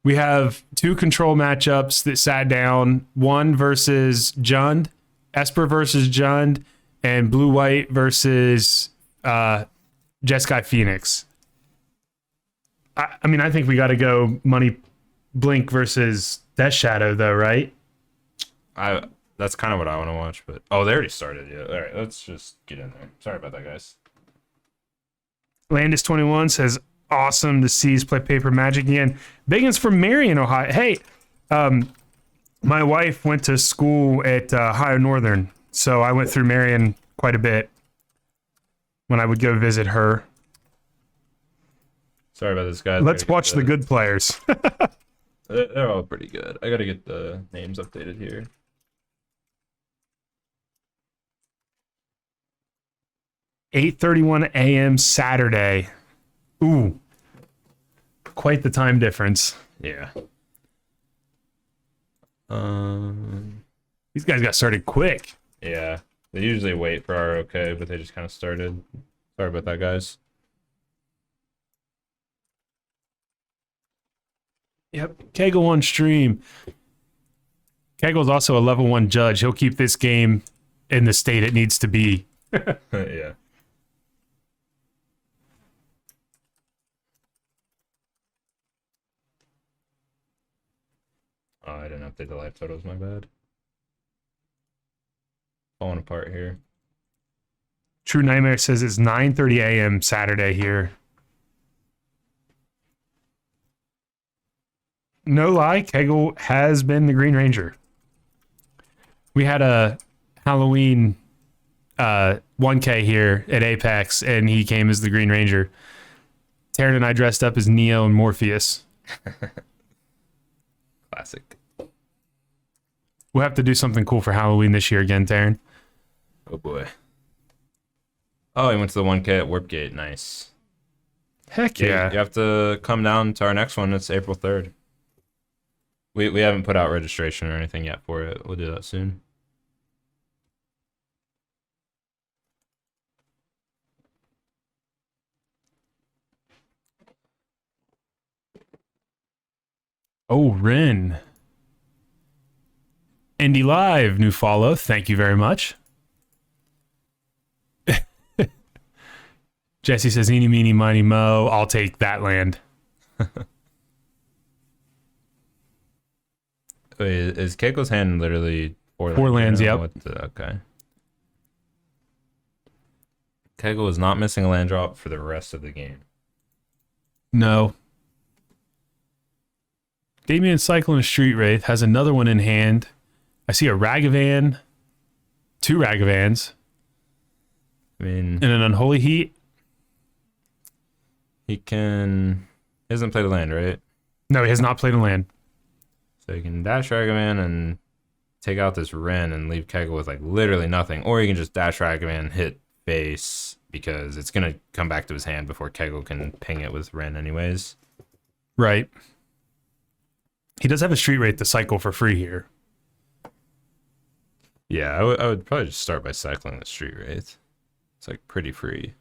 We have two control matchups that sat down. One versus Jund, Esper versus Jund, and Blue White versus Jeskai Phoenix. I mean, I think we got to go Money Blink versus Death Shadow, though, right? That's kind of what I want to watch, but they already started. Yeah, all right, let's just get in there. Sorry about that, guys. Landis21 says, awesome to see us play Paper Magic again. Biggins from Marion, Ohio. Hey, my wife went to school at Ohio Northern, so I went through Marion quite a bit when I would go visit her. Sorry about this, guys. Let's watch the good players. They're all pretty good. I gotta get the names updated here. $8:31 a.m. Saturday. Ooh, quite the time difference. Yeah. These guys got started quick. Yeah. They usually wait for our okay, but they just kind of started. Sorry about that, guys. Yep, Kegel on stream. Kegel's also a level 1 judge. He'll keep this game in the state it needs to be. Yeah. Oh, I didn't update the live totals, my bad. Falling apart here. True Nightmare says it's 9:30 a.m. Saturday here. No lie, Kegel has been the Green Ranger. We had a Halloween 1K here at Apex, and he came as the Green Ranger. Taryn and I dressed up as Neo and Morpheus. Classic. We'll have to do something cool for Halloween this year again, Taryn. Oh boy. Oh, he went to the 1K at Warpgate. Nice. Heck yeah. You have to come down to our next one. It's April 3rd. We haven't put out registration or anything yet for it. We'll do that soon. Oh, Ren. Indy Live, new follow. Thank you very much. Jesse says, eeny, meeny, miny, mo. I'll take that land. Wait, is Keiko's hand literally four lands? Yep. Okay. Keiko is not missing a land drop for the rest of the game. No. Damien Cyclone Street Wraith has another one in hand. I see a Ragavan, two Ragavans, I mean, and an Unholy Heat. he hasn't played a land, right? No, he has not played a land. So you can dash Ragavan and take out this Ren and leave Kegel with like literally nothing. Or you can just dash Ragavan, hit face, because it's going to come back to his hand before Kegel can ping it with Ren anyways. Right. He does have a Street Wraith to cycle for free here. Yeah, I would probably just start by cycling the Street Wraith. It's like pretty free.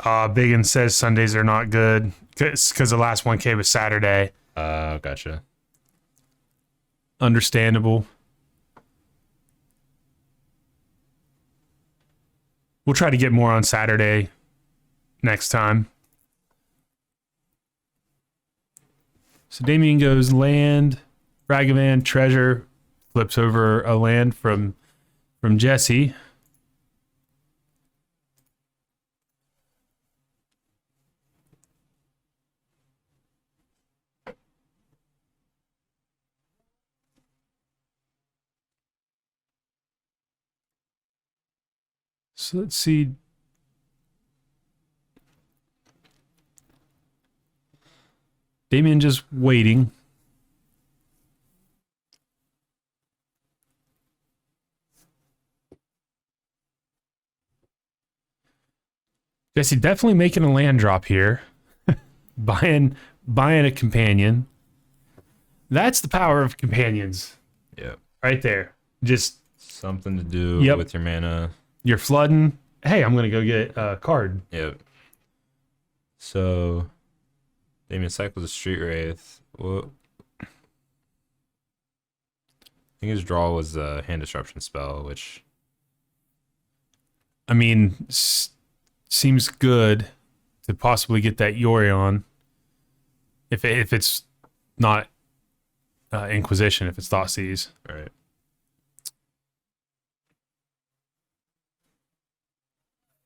Biggin says Sundays are not good because the last 1K was Saturday. Gotcha. Understandable. We'll try to get more on Saturday next time. So Damien goes land, Ragavan, treasure, flips over a land from Jesse. So let's see. Damien just waiting. Jesse definitely making a land drop here. buying a companion. That's the power of companions. Yeah. Right there. Just something to do with your mana. You're flooding. hey, I'm gonna go get a card. Yep. So, Damien cycles a Street Wraith. Well, I think his draw was the Hand Disruption spell, which... I mean, seems good to possibly get that Yorion. If it's not Inquisition, if it's Thoughtseize. Right.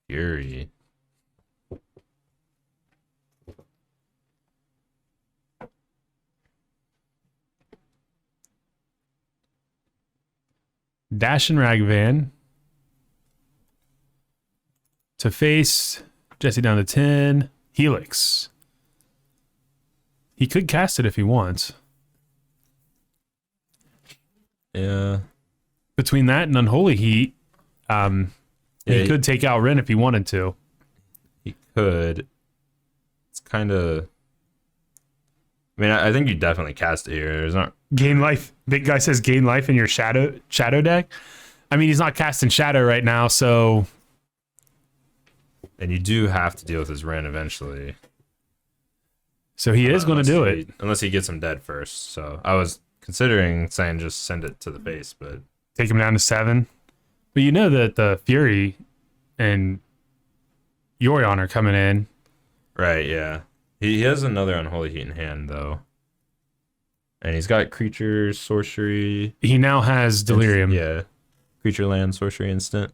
Fury. Dash and Ragavan. To face, Jesse down to 10. Helix. He could cast it if he wants. Yeah. Between that and Unholy Heat, Yeah, he could take out Ren if he wanted to. He could. It's kind of... I mean, I think you definitely cast it here. There's not... Gain life. Big guy says gain life in your shadow deck. I mean, he's not casting Shadow right now, so... And you do have to deal with his Ren eventually. So he is going to do it. Unless he gets him dead first. So I was considering saying just send it to the face, but... Take him down to 7. But you know that the Fury and Yorion are coming in. Right, yeah. He has another Unholy Heat in hand, though. And he's got creatures, sorcery... He now has Delirium. Yeah. Creature, land, sorcery, instant.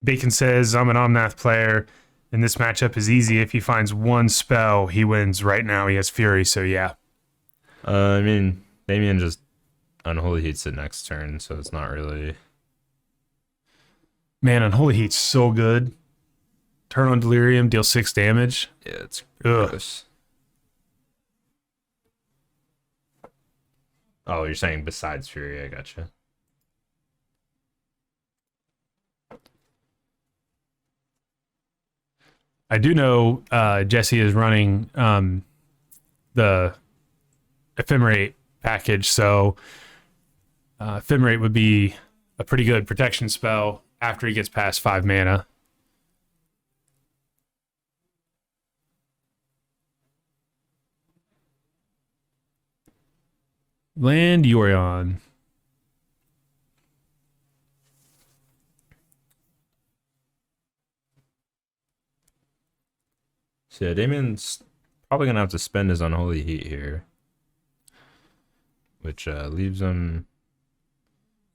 Bacon says, I'm an Omnath player, and this matchup is easy. If he finds one spell, he wins. Right now, he has Fury, so yeah. I mean, Damien just Unholy Heats it next turn, so it's not really... Man, Unholy Heat's so good. Turn on Delirium, deal 6 damage. Yeah, it's Ugh. gross. Oh, you're saying besides Fury, I gotcha. I do know Jesse is running the Ephemerate package, so Ephemerate would be a pretty good protection spell after he gets past 5 mana. Land Yorion. So yeah, Damien's probably going to have to spend his Unholy Heat here. Which leaves him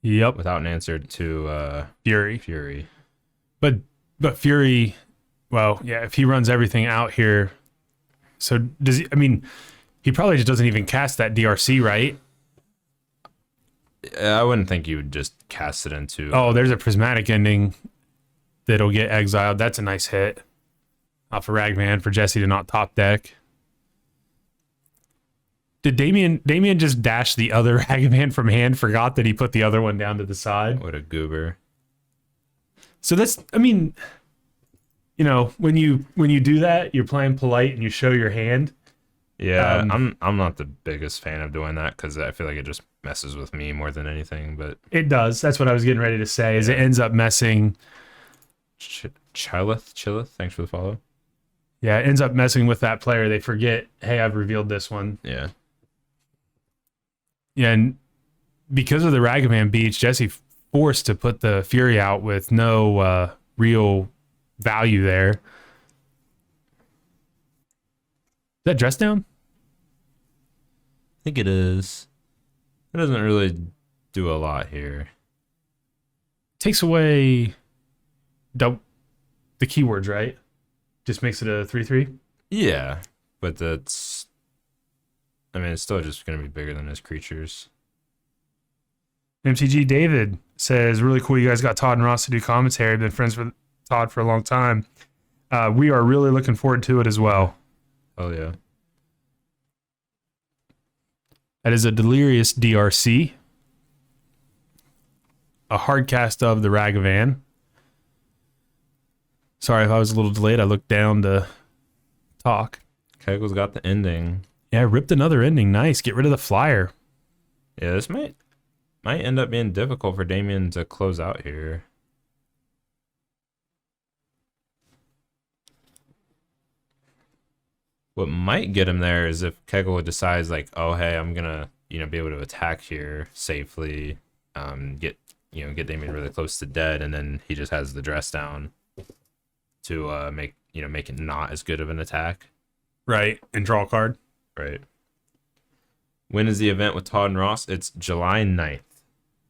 without an answer to Fury. But Fury, well, yeah, if he runs everything out here, so does he? I mean, he probably just doesn't even cast that DRC, right? I wouldn't think you would just cast it into... Oh, there's a Prismatic Ending that'll get exiled. That's a nice hit off of Ragman for Jesse to not top deck. Did Damien just dash the other Ragavan from hand? Forgot that he put the other one down to the side. What a goober. So that's, I mean, you know, when you do that, you're playing polite and you show your hand. Yeah, I'm not the biggest fan of doing that because I feel like it just messes with me more than anything. But it does. That's what I was getting ready to say. Is it ends up messing. Chilleth, thanks for the follow. Yeah, it ends up messing with that player. They forget, hey, I've revealed this one. Yeah. Yeah, and because of the Ragavan beach, Jesse forced to put the Fury out with no real value there. Is that dress down? I think it is. It doesn't really do a lot here. Takes away the keywords, right? Just makes it a 3/3? Yeah, but that's... I mean, it's still just going to be bigger than his creatures. MTG David says, really cool you guys got Todd and Ross to do commentary. I've been friends with Todd for a long time. We are really looking forward to it as well. Oh, yeah. That is a Delirious DRC. A hard cast of the Ragavan. Sorry if I was a little delayed. I looked down to talk. Kegel's got the ending. Yeah, ripped another ending. Nice. Get rid of the flyer. Yeah, this might end up being difficult for Damien to close out here. What might get him there is if Kegel decides like, oh hey, I'm gonna be able to attack here safely, get Damien really close to dead, and then he just has the dress down to make it not as good of an attack. Right, and draw a card. Right. When is the event with Todd and Ross? It's July 9th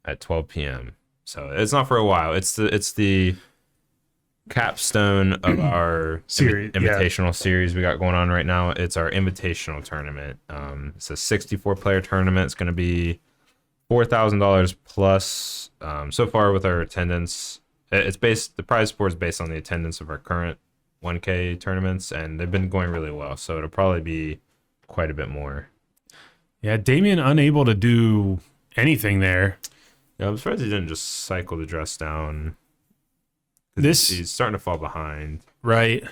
at 12 p.m. So it's not for a while. It's the capstone of our invitational series we got going on right now. It's our invitational tournament. It's a 64-player tournament. It's going to be $4,000 plus. So far with our attendance, the prize pool is based on the attendance of our current 1K tournaments, and they've been going really well. So it'll probably be quite a bit more. Yeah, Damien unable to do anything there. Yeah, I'm surprised he didn't just cycle the dress down. He's starting to fall behind. Right.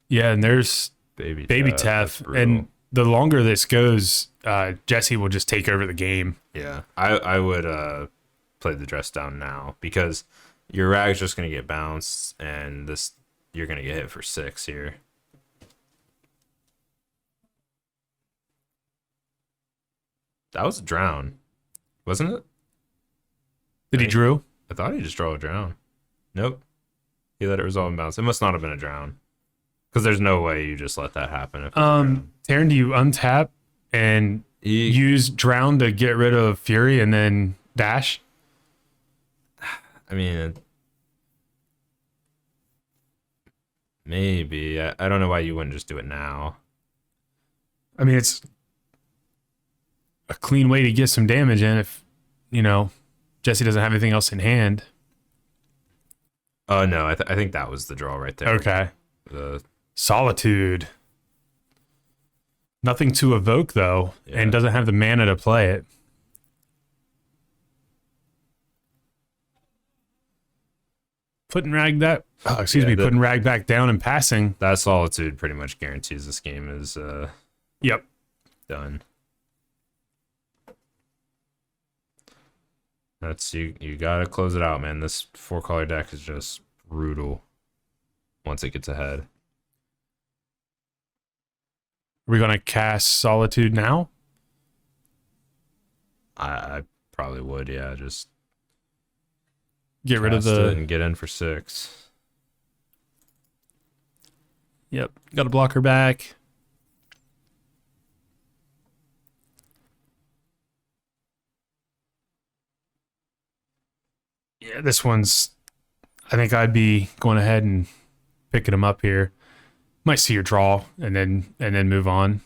Yeah, and there's Baby Tef. And the longer this goes, Jesse will just take over the game. Yeah, I would play the dress down now because your rag's just going to get bounced, and you're going to get hit for 6 here. That was a drown, wasn't it? Did he drew? I thought he just drew a drown. Nope. He let it resolve and bounce. It must not have been a drown. Because there's no way you just let that happen. Taryn, do you untap and use drown to get rid of Fury and then dash? I mean, maybe. I don't know why you wouldn't just do it now. I mean, it's a clean way to get some damage in if, Jesse doesn't have anything else in hand. Oh, no. I think that was the draw right there. Okay. Solitude. Nothing to evoke, though, and doesn't have the mana to play it. Putting rag back down and passing. That Solitude pretty much guarantees this game is done. That's you gotta close it out, man. This 4-color deck is just brutal once it gets ahead. Are we gonna cast Solitude now? I probably would, yeah. Just get rid of the and get in for 6. Yep, got to block her back. Yeah, this one's. I think I'd be going ahead and picking him up here. Might see your draw and then move on.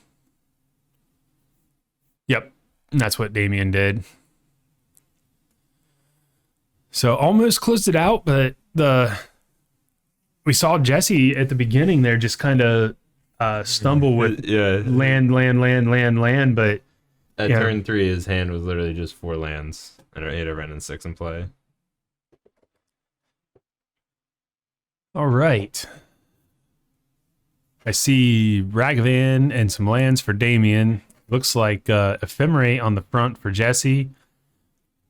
Yep, and that's what Damien did. So almost closed it out, but we saw Jesse at the beginning there just kind of stumble with land, but at turn 3 his hand was literally just 4 lands and he had a Ren and 6 in play. All right. I see Ragavan and some lands for Damien. Looks like Ephemerate on the front for Jesse.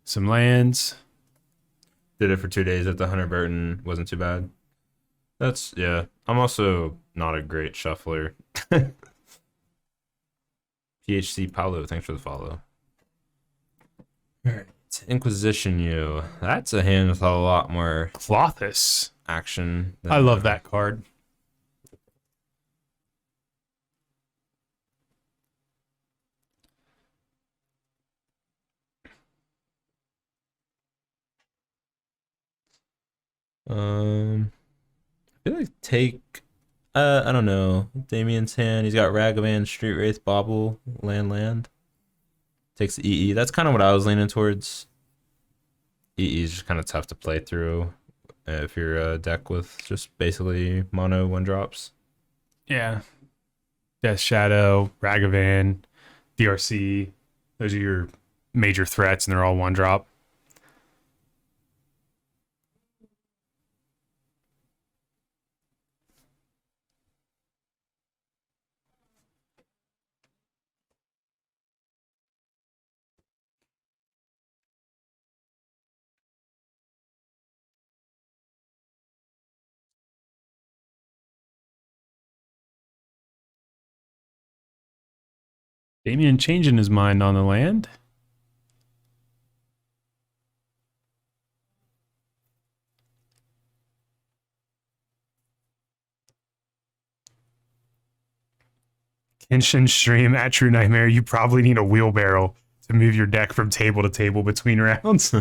Some lands. Did it for 2 days at the Hunter Burton. Wasn't too bad. I'm also not a great shuffler. PHC Paulo, thanks for the follow. All right. Inquisition you. That's a hand with a lot more Clothis action. I love that card. I feel like take I don't know. Damien's hand. He's got Ragavan, Street Wraith, Bobble, land. Takes the EE. That's kind of what I was leaning towards. EE is just kind of tough to play through if you're a deck with just basically mono 1-drops. Yeah. Death Shadow, Ragavan, DRC. Those are your major threats, and they're all 1-drop. Damien changing his mind on the land. Kenshin stream at True Nightmare. You probably need a wheelbarrow to move your deck from table to table between rounds.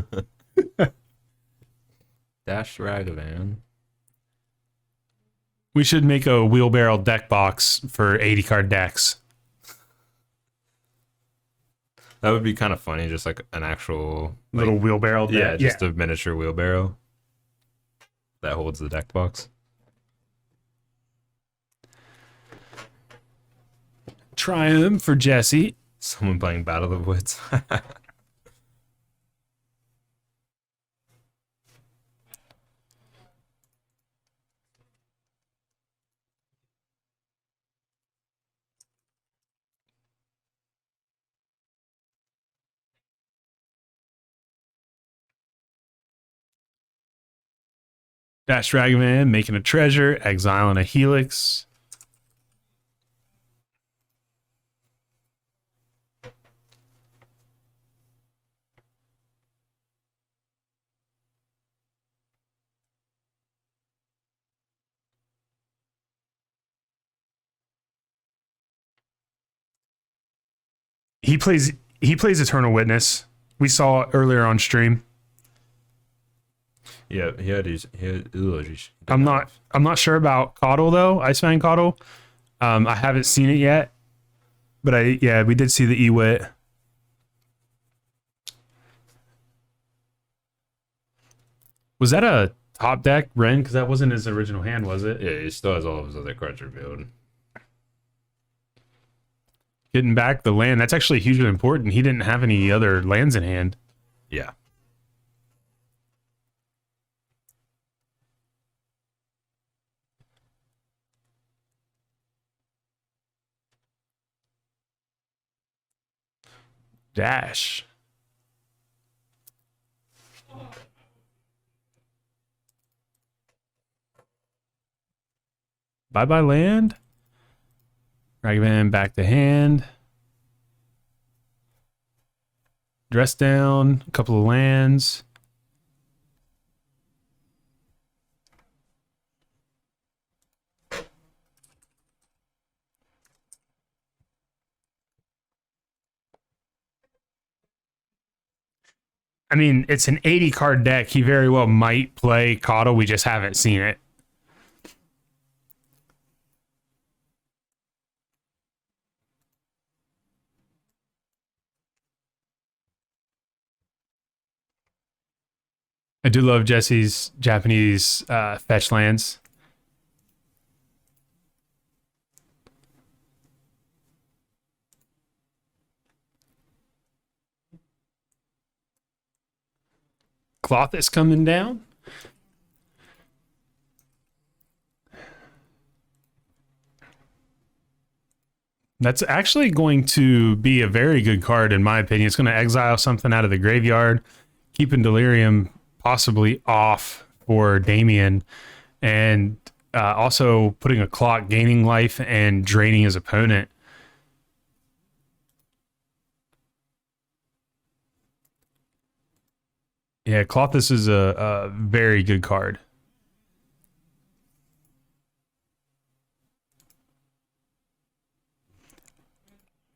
Dash Ragavan. We should make a wheelbarrow deck box for 80 card decks. That would be kind of funny, just like an actual Little wheelbarrow deck. Yeah, just a miniature wheelbarrow that holds the deck box. Triumph for Jesse. Someone playing Battle of the Woods. Dash Dragonman making a treasure, exiling a Helix. He plays Eternal Witness. We saw it earlier on stream. Yeah, he had I'm not sure about Caudle though. Iceman Caudle. I haven't seen it yet, but we did see the Ewit. Was that a top deck Ren? Because that wasn't his original hand, was it? Yeah, he still has all of his other cards revealed. Getting back the land, that's actually hugely important. He didn't have any other lands in hand. Yeah. Dash. Bye-bye land. Ragavan back to hand. Dress down, a couple of lands. I mean, it's an 80 card deck. He very well might play Caudle. We just haven't seen it. I do love Jesse's Japanese fetch lands. Cloth is coming down. That's actually going to be a very good card, in my opinion. It's going to exile something out of the graveyard, keeping Delirium possibly off for Damien, and also putting a clock, gaining life, and draining his opponent. Yeah, Clothis is a very good card.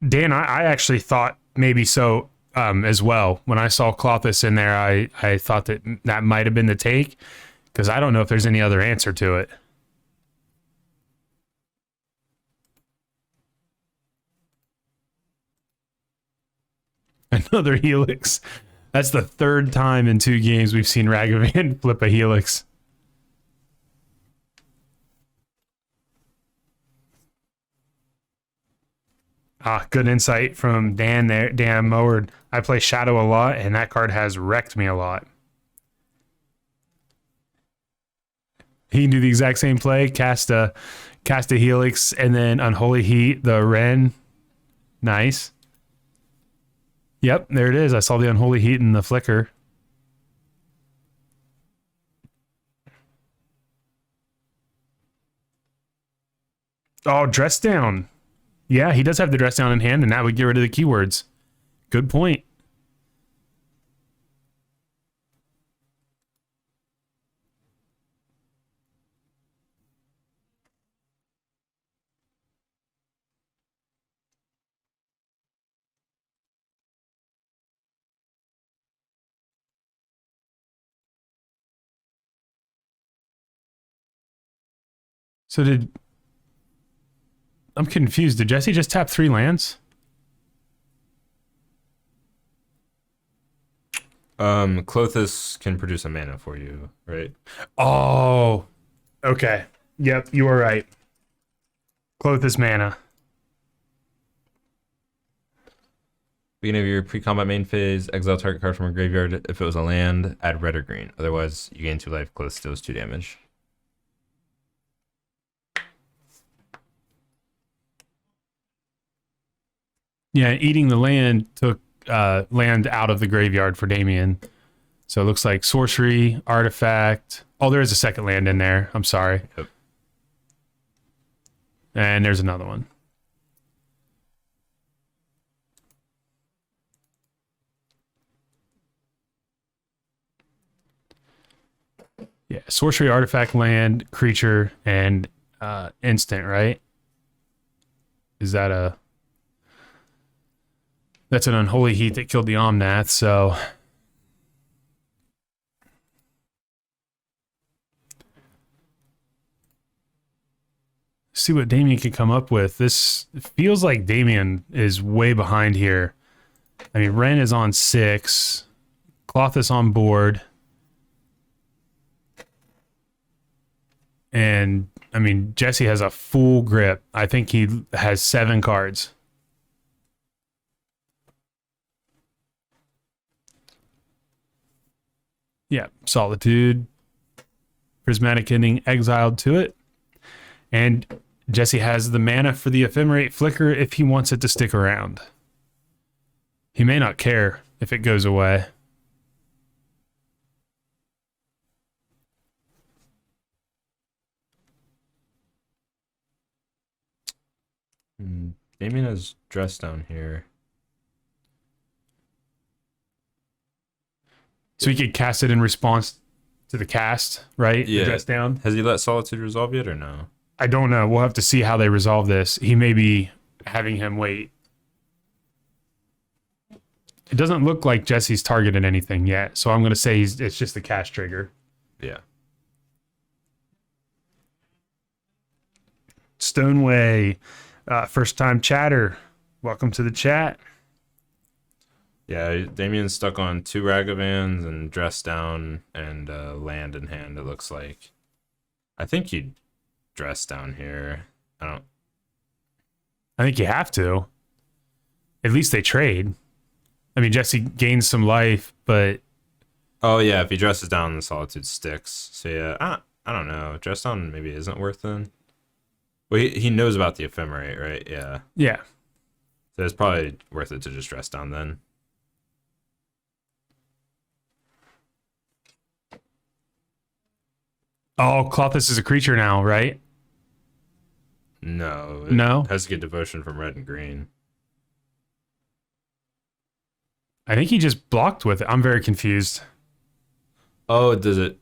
Dan, I actually thought maybe so as well. When I saw Clothis in there, I thought that might have been the take, because I don't know if there's any other answer to it. Another Helix. That's the third time in 2 games we've seen Ragavan flip a Helix. Good insight from Dan there. Dan Moward. I play Shadow a lot, and that card has wrecked me a lot. He can do the exact same play, cast a Helix, and then Unholy Heat, the Ren. Nice. Yep, there it is. I saw the Unholy Heat in the flicker. Oh, Dress Down. Yeah, he does have the dress down in hand, and that would get rid of the keywords. Good point. So I'm confused. Did Jesse just tap 3 lands? Clothis can produce a mana for you, right? Oh, okay. Yep, you are right. Clothis mana. Beginning of your pre-combat main phase, exile target card from a graveyard. If it was a land, add red or green. Otherwise, you gain 2 life. Clothis deals 2 damage. Yeah, eating the land took land out of the graveyard for Damien. So it looks like sorcery, artifact. Oh, there is a second land in there. I'm sorry. Yep. And there's another one. Yeah, sorcery, artifact, land, creature, and instant, right? Is that a... That's an unholy heat that killed the Omnath, so... See what Damien can come up with. This feels like Damien is way behind here. I mean, Ren is on 6. Cloth is on board. And, I mean, Jesse has a full grip. I think he has 7 cards. Yeah, Solitude. Prismatic Ending exiled to it. And Jesse has the mana for the Ephemerate Flicker if he wants it to stick around. He may not care if it goes away. Damien has dress down here. So he could cast it in response to the cast, right? Yeah. The dress down. Has he let Solitude resolve yet or no? I don't know. We'll have to see how they resolve this. He may be having him wait. It doesn't look like Jesse's targeted anything yet, so I'm going to say it's just the cast trigger. Yeah. Stoneway, first time chatter. Welcome to the chat. Yeah, Damien's stuck on 2 Ragavans and dress down and land in hand, it looks like. I think he'd dress down here. I think you have to. At least they trade. I mean, Jesse gains some life, but... Oh, yeah, if he dresses down, the Solitude sticks. So, yeah, I don't know. Dress down maybe isn't worth then. Well, he knows about the Ephemerate, right? Yeah. Yeah. So it's probably worth it to just dress down then. Oh, Clothis is a creature now, right? No. No? It has to get devotion from red and green. I think he just blocked with it. I'm very confused. Oh, does it?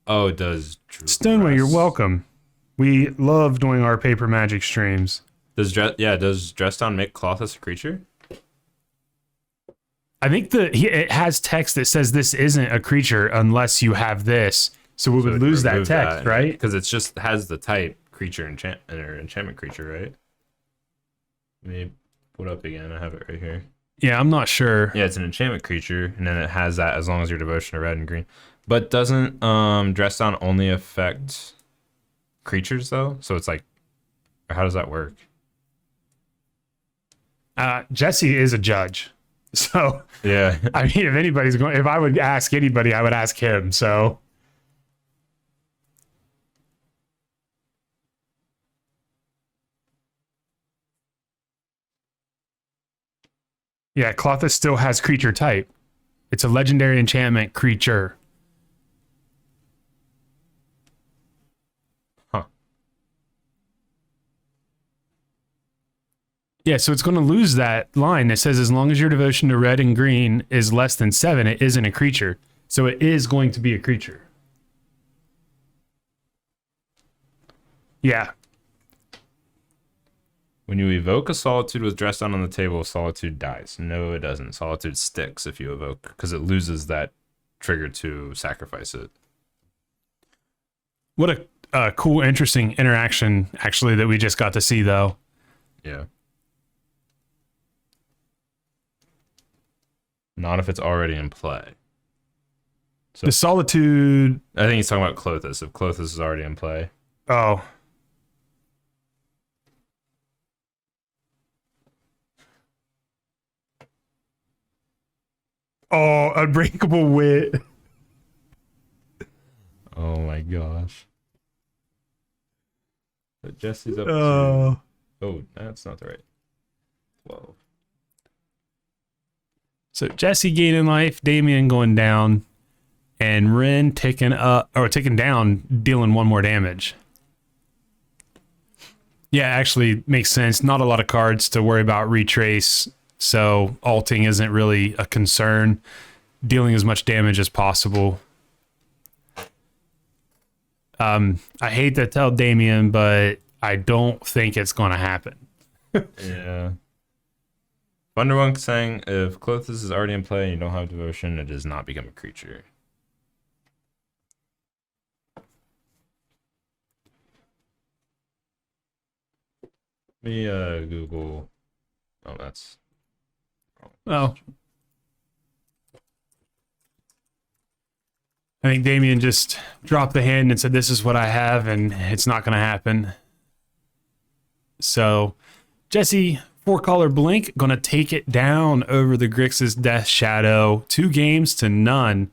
Oh, it does. Stoneway, you're welcome. We love doing our paper magic streams. Does dress down make Clothis a creature? I think it has text that says this isn't a creature unless you have this. So we would lose that text, right? Because it just has the type creature enchantment creature, right? Let me put up again. I have it right here. Yeah, I'm not sure. Yeah, it's an enchantment creature, and then it has that as long as your devotion are red and green. But doesn't dress down only affect creatures though? So it's like, or how does that work? Jesse is a judge. So yeah. I mean, if I would ask anybody, I would ask him. So yeah, Clothis still has creature type. It's a legendary enchantment creature. Huh. Yeah, so it's going to lose that line that says as long as your devotion to red and green is less than 7, it isn't a creature. So it is going to be a creature. Yeah. When you evoke a Solitude with dress down on the table, Solitude dies. No, it doesn't. Solitude sticks if you evoke, because it loses that trigger to sacrifice it. What a cool, interesting interaction, actually, that we just got to see, though. Yeah. Not if it's already in play. So The Solitude... I think he's talking about Clothis. If Clothis is already in play. Oh. Oh, Unbreakable Wit. Oh my gosh. So Jesse's up to... Oh, that's not the right. 12. So Jesse gaining life, Damien going down, and Ren taking down, dealing 1 more damage. Yeah, actually makes sense. Not a lot of cards to worry about retrace, so alting isn't really a concern. Dealing as much damage as possible. I hate to tell Damien, but I don't think it's going to happen. Yeah. Thunderwunk saying if Clothis is already in play and you don't have devotion, it does not become a creature. Let me Google. Oh, that's. Oh. I think Damien just dropped the hand and said, "This is what I have," and it's not going to happen. So, Jesse, 4-color Blink, going to take it down over the Grixis Death Shadow. 2 games to none.